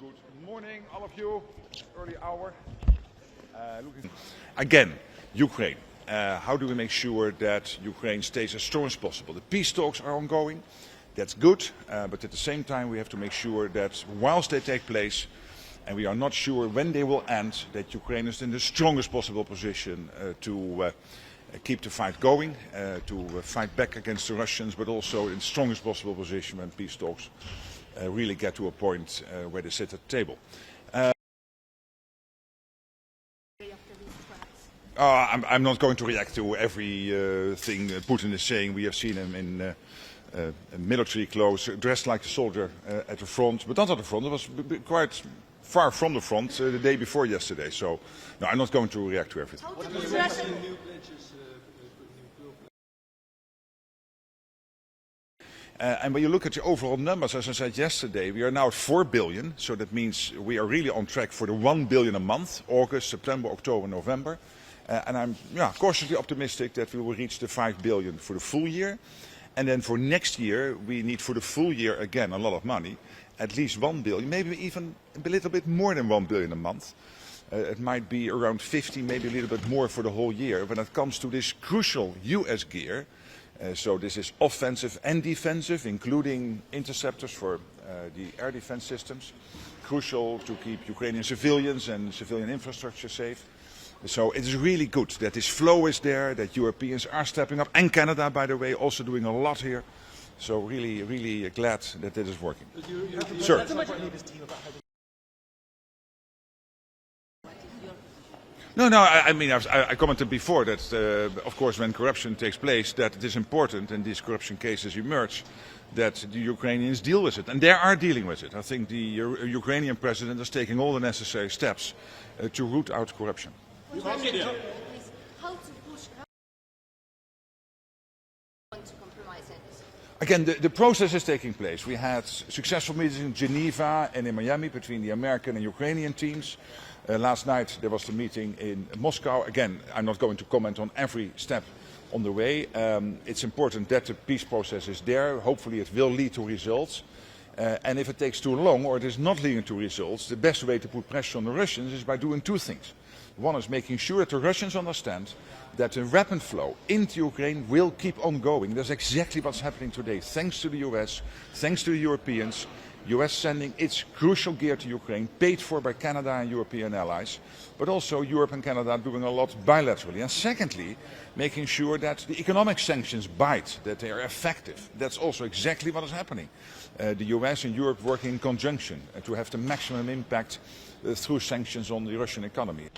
Good morning, all of you. Early hour. Again, Ukraine. How do we make sure that Ukraine stays as strong as possible? The peace talks are ongoing. That's good, but at the same time we have to make sure that whilst they take place, and we are not sure when they will end, that Ukraine is in the strongest possible position to keep the fight going, to fight back against the Russians, but also in the strongest possible position when peace talks really get to a point where they sit at the table. I'm not going to react to everything Putin is saying. We have seen him in military clothes, dressed like a soldier at the front, but not at the front. It was quite far from the front the day before yesterday. So, no, I'm not going to react to everything. And when you look at the overall numbers, as I said yesterday, we are now at 4 billion. So that means we are really on track for the 1 billion a month, August, September, October, November. And I'm cautiously optimistic that we will reach the 5 billion for the full year. And then for next year, we need for the full year, again, a lot of money, at least 1 billion, maybe even a little bit more than 1 billion a month. It might be around 50, maybe a little bit more for the whole year. When it comes to this crucial US gear, so this is offensive and defensive, including interceptors for the air defense systems, crucial to keep Ukrainian civilians and civilian infrastructure safe. So it is really good that this flow is there, that Europeans are stepping up, and Canada, by the way, also doing a lot here. So really, really glad that this is working. Sir. No, I mean, I commented before that, of course, when corruption takes place, that it is important, and these corruption cases emerge, that the Ukrainians deal with it. And they are dealing with it. I think the Ukrainian president is taking all the necessary steps to root out corruption. Again, the process is taking place. We had successful meetings in Geneva and in Miami between the American and Ukrainian teams. Last night there was the meeting in Moscow. Again, I'm not going to comment on every step on the way. It's important that the peace process is there. Hopefully it will lead to results. And if it takes too long or it is not leading to results, the best way to put pressure on the Russians is by doing two things. One is making sure that the Russians understand that the weapon flow into Ukraine will keep on going. That's exactly what's happening today, thanks to the US, thanks to the Europeans. US sending its crucial gear to Ukraine, paid for by Canada and European allies, but also Europe and Canada doing a lot bilaterally. And secondly, making sure that the economic sanctions bite, that they are effective. That's also exactly what is happening. The US and Europe working in conjunction to have the maximum impact through sanctions on the Russian economy.